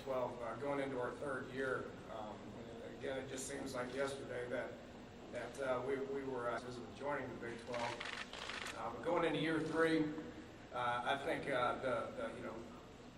12, going into our third year. Again, it just seems like yesterday that we were joining the Big 12. But going into year 3, I think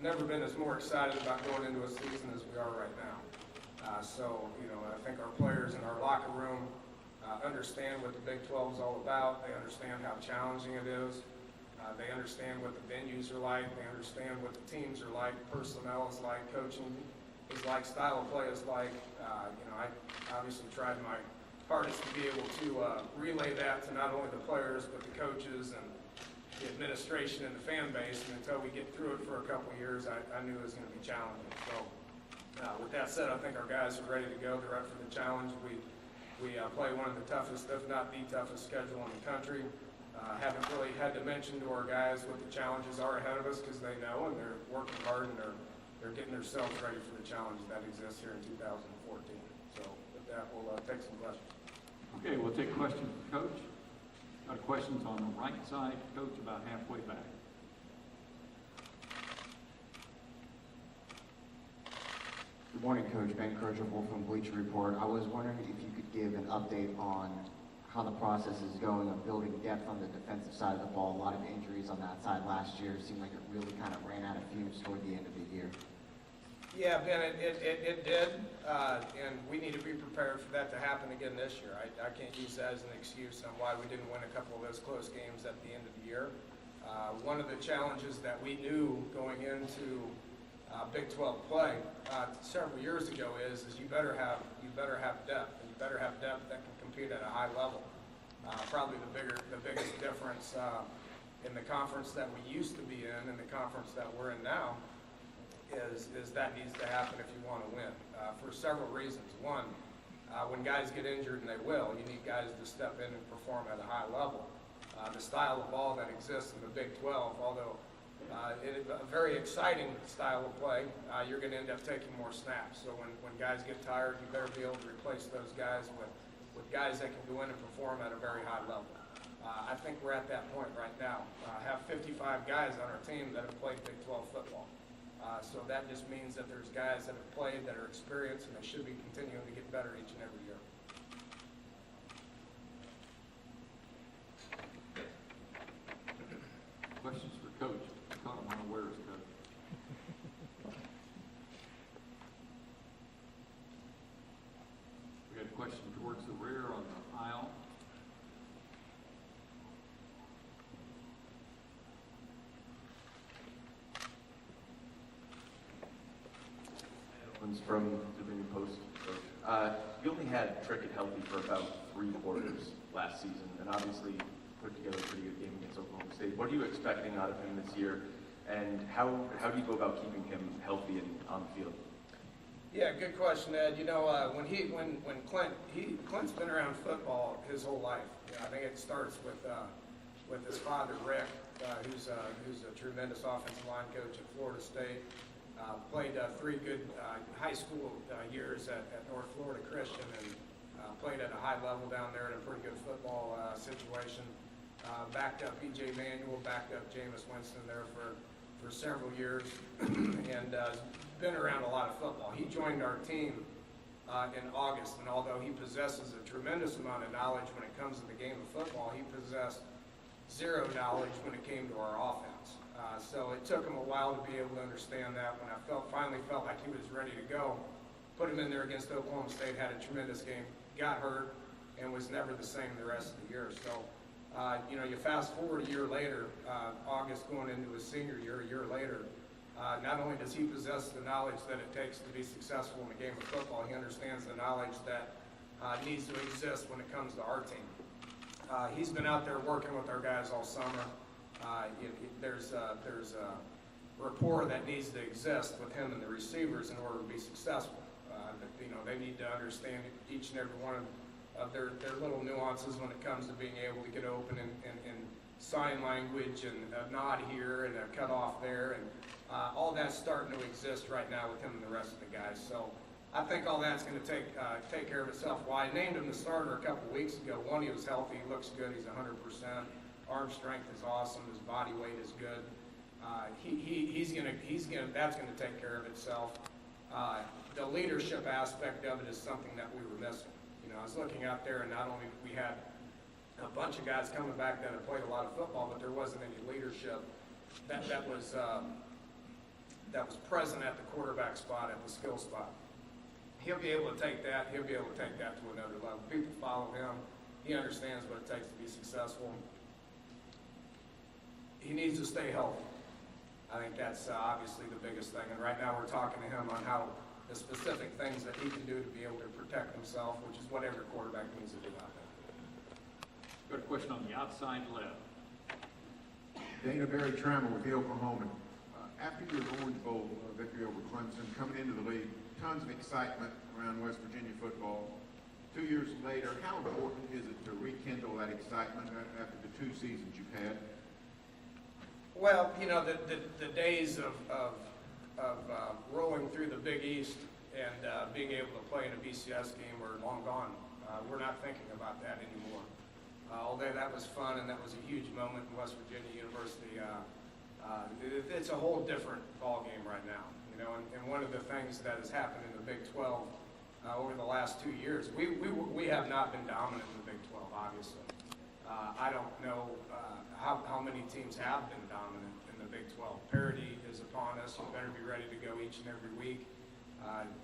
never been as more excited about going into a season as we are right now. I think our players in our locker room understand what the Big 12 is all about. They understand how challenging it is. They understand what the venues are like. They understand what the teams are like, personnel is like, coaching is like, style of play is like. I obviously tried my hardest to be able to relay that to not only the players but the coaches and the administration and the fan base. And until we get through it for a couple of years, I knew it was going to be challenging. So with that said, I think our guys are ready to go. They're up for the challenge. We play one of the toughest, if not the toughest, schedule in the country. Haven't really had to mention to our guys what the challenges are ahead of us because they know and they're working hard and they're getting themselves ready for the challenges that exist here in 2014. So with that, we'll take some questions. Okay, we'll take questions from Coach. Got questions on the right side, Coach, about halfway back. Good morning, Coach. Ben Kirchhoff from Bleacher Report. I was wondering if you could give an update on how the process is going of building depth on the defensive side of the ball. A lot of injuries on that side last year. It seemed like it really kind of ran out of fumes toward the end of the year. Yeah, Ben, it did, and we need to be prepared for that to happen again this year. I can't use that as an excuse on why we didn't win a couple of those close games at the end of the year. One of the challenges that we knew going into Big 12 play several years ago is you better have depth, and you better have depth that can compete at a high level. Probably the biggest difference in the conference that we used to be in and the conference that we're in now is that needs to happen if you want to win for several reasons. One, when guys get injured, and they will, you need guys to step in and perform at a high level. The style of ball that exists in the Big 12, although it is a very exciting style of play, you're going to end up taking more snaps. So when guys get tired, you better be able to replace those guys with guys that can go in and perform at a very high level. I think we're at that point right now. Have 55 guys on our team that have played Big 12 football. So that just means that there's guys that have played, that are experienced, and they should be continuing to get better each and every year. Questions for Coach? I caught him unawares, Coach. We got a question towards the rear on the aisle. From the Virginia Post, Coach. You only had Trickett healthy for about 3 quarters last season, and obviously put together a pretty good game against Oklahoma State. What are you expecting out of him this year, and how do you go about keeping him healthy and on the field? Yeah, good question, Ed. You know, when Clint's been around football his whole life. I think it starts with his father, Rick, who's a tremendous offensive line coach at Florida State. Played 3 good high school years at North Florida Christian, and played at a high level down there in a pretty good football situation. Backed up E.J. Manuel, backed up Jameis Winston there for several years, and been around a lot of football. He joined our team in August, and although he possesses a tremendous amount of knowledge when it comes to the game of football, he possessed zero knowledge when it came to our offense. So it took him a while to be able to understand that. When I finally felt like he was ready to go, put him in there against Oklahoma State, had a tremendous game, got hurt, and was never the same the rest of the year. So, you fast forward a year later, August going into his senior year, a year later, not only does he possess the knowledge that it takes to be successful in the game of football, he understands the knowledge that needs to exist when it comes to our team. He's been out there working with our guys all summer. There's a rapport that needs to exist with him and the receivers in order to be successful. They need to understand each and every one of their little nuances when it comes to being able to get open in sign language and a nod here and a cut off there, and all that's starting to exist right now with him and the rest of the guys. So I think all that's going to take care of itself. Well, I named him the starter a couple weeks ago. One, he was healthy, he looks good, he's 100%. Arm strength is awesome. His body weight is good. That's going to take care of itself. The leadership aspect of it is something that we were missing. You know, I was looking out there, and not only we had a bunch of guys coming back that had played a lot of football, but there wasn't any leadership that was present at the quarterback spot, at the skill spot. He'll be able to take that. He'll be able to take that to another level. People follow him. He understands what it takes to be successful. He needs to stay healthy. I think that's obviously the biggest thing. And right now we're talking to him on how the specific things that he can do to be able to protect himself, which is what every quarterback needs to do out there. Got a question on the outside left. Dana Barry Trammell with the Oklahoman. After your Orange Bowl victory over Clemson, coming into the league, tons of excitement around West Virginia football. 2 years later, how important is it to rekindle that excitement after the 2 seasons you've had? Well, you know, the days of rolling through the Big East and being able to play in a BCS game are long gone. We're not thinking about that anymore. Although that was fun and that was a huge moment in West Virginia University, it's a whole different ball game right now. You know, and one of the things that has happened in the Big 12 over the last 2 years, we have not been dominant in the Big 12, obviously. I don't know how many teams have been dominant in the Big 12. Parity is upon us. You better be ready to go each and every week.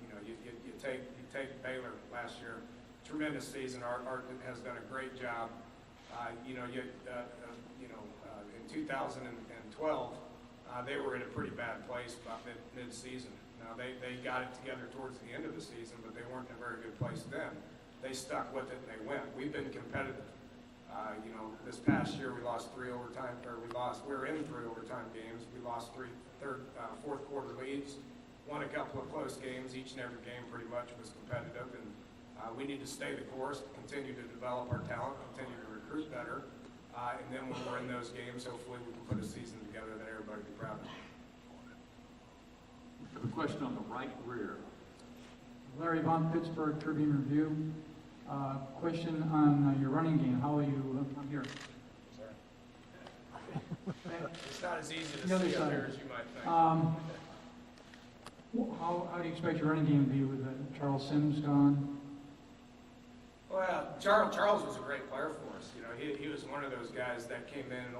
You know, you take Baylor last year, tremendous season. Art has done a great job. You know, in 2012, they were in a pretty bad place about mid-season. Now, they got it together towards the end of the season, but they weren't in a very good place then. They stuck with it and they went. We've been competitive. You know, this past year we lost we were in 3 overtime games. We lost fourth quarter leads, won a couple of close games. Each and every game pretty much was competitive, and we need to stay the course, continue to develop our talent, continue to recruit better, and then when we're in those games, hopefully we can put a season together that everybody will be proud of. I have a question on the right rear. Larry Vaughn, Pittsburgh Tribune Review. Question on your running game. How are you? I'm here. Sorry. It's not as easy to The other see up side. here as you might think. How do you expect your running game to be with Charles Sims gone? Well, Charles was a great player for us. You know, he was one of those guys that came in and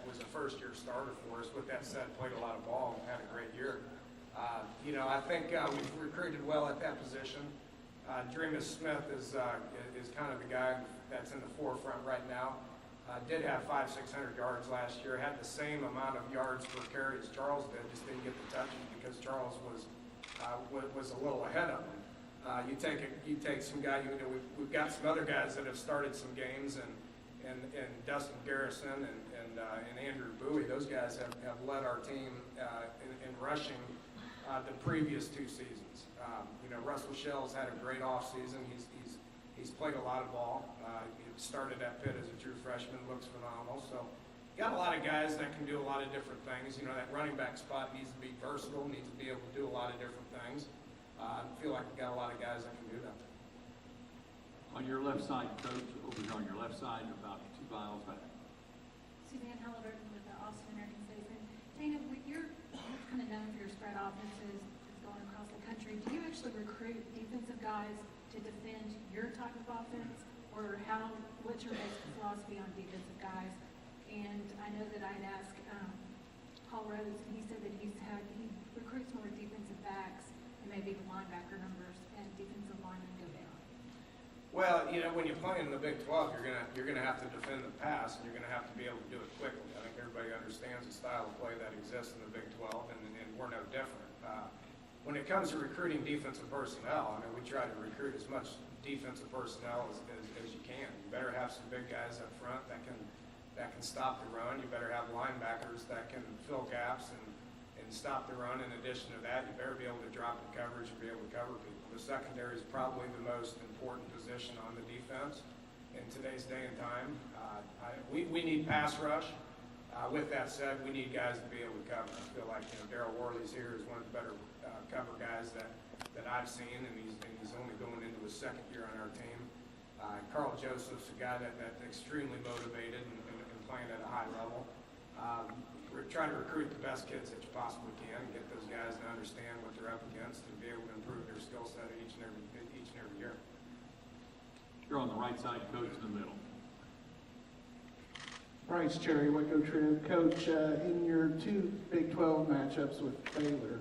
was a first-year starter for us. With that said, played a lot of ball and had a great year. You know, I think we've recruited well at that position. Dreamus Smith is kind of the guy that's in the forefront right now. Did have 500-600 yards last year. Had the same amount of yards per carry as Charles did. Just didn't get the touches because Charles was a little ahead of him. You take some guy. You know, we've got some other guys that have started some games, and Dustin Garrison and Andrew Bowie. Those guys have led our team in rushing the previous 2 seasons. You know, Russell Shell's had a great offseason. He's played a lot of ball. He started at Pitt as a true freshman, looks phenomenal. So, got a lot of guys that can do a lot of different things. You know, that running back spot needs to be versatile, needs to be able to do a lot of different things. I feel like we've got a lot of guys that can do that. On your left side, Coach, over here on your left side, about 2 miles back. Suzanne Halliburton with the Austin American Citizen. Dana, you're kind of known for your spread offenses going across the country. Do you actually recruit defensive guys to defend your type of offense, or what's your basic philosophy on defensive guys? And I know that I'd asked Paul Rose, and he said that he recruits more defensive backs, and maybe the linebacker numbers and defensive linemen go down. Well, you know, when you're playing in the Big 12, you're gonna have to defend the pass, and you're gonna have to be able to do it quickly. I think everybody understands the style of play that exists in the Big 12, and we're no different. When it comes to recruiting defensive personnel, I mean, we try to recruit as much defensive personnel as you can. You better have some big guys up front that can stop the run. You better have linebackers that can fill gaps and stop the run. In addition to that, you better be able to drop in coverage and be able to cover people. The secondary is probably the most important position on the defense in today's day and time. We need pass rush. With that said, we need guys to be able to cover. I feel like, you know, Darryl Worley's here is one of the better cover guys that I've seen, and he's only going into his 2nd year on our team. Carl Joseph's a guy that's extremely motivated and playing at a high level. we're trying to recruit the best kids that you possibly can and get those guys to understand what they're up against and be able to improve their skill set each and every year. You're on the right side, coach in the middle. Bryce Cherry, Waco Trib. Coach, in your two Big 12 matchups with Baylor,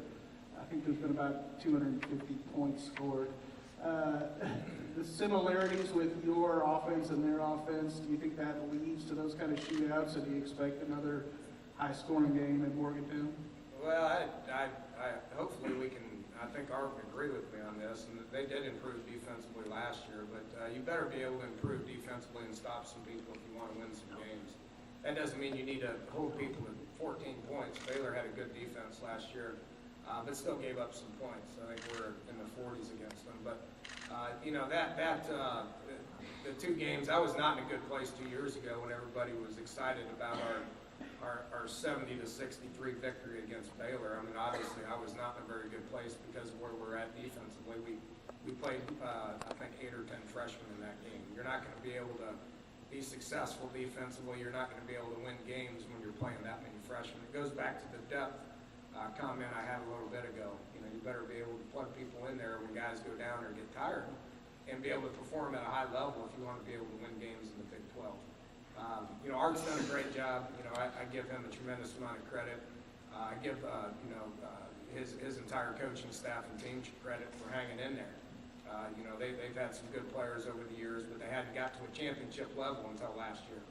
I think there's been about 250 points scored. The similarities with your offense and their offense, do you think that leads to those kind of shootouts? And do you expect another high-scoring game in Morgantown? Well, I hopefully we can, I think Art would agree with me on this, and that they did improve defensively last year, but you better be able to improve defensively and stop some people if you want to win some games. That doesn't mean you need to hold people at 14 points. Baylor had a good defense last year, but still gave up some points. I think we're in the 40s against them. But, you know, the two games, I was not in a good place 2 years ago when everybody was excited about our 70-63 victory against Baylor. I mean, obviously, I was not in a very good place because of where we're at defensively. We played, I think, 8 or 10 freshmen in that game. You're not going to be able to be successful defensively. You're not going to be able to win games when you're playing that many freshmen. It goes back to the depth comment I had a little bit ago. You know, you better be able to plug people in there when guys go down or get tired and be able to perform at a high level if you want to be able to win games in the Big 12. You know, Art's done a great job. You know, I give him a tremendous amount of credit. I give, you know, his entire coaching staff and team credit for hanging in there. You know, they've had some good players over the years, but they hadn't got to a championship level until last year.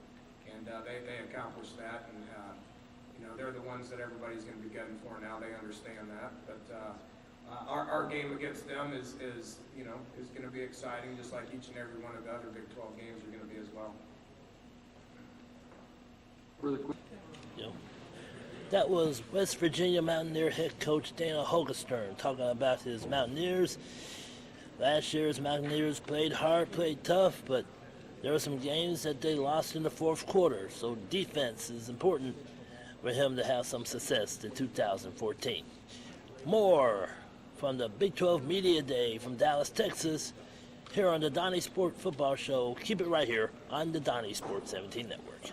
And they accomplished that, and, you know, they're the ones that everybody's going to be gunning for now. They understand that. But our game against them is, you know, is going to be exciting, just like each and every one of the other Big 12 games are going to be as well. Further questions? That was West Virginia Mountaineer head coach Dana Holgorsen talking about his Mountaineers. Last year's Mountaineers played hard, played tough, but there were some games that they lost in the fourth quarter. So defense is important for him to have some success in 2014. More from the Big 12 Media Day from Dallas, Texas, here on the Donniesport Football Show. Keep it right here on the Donniesport 17 Network.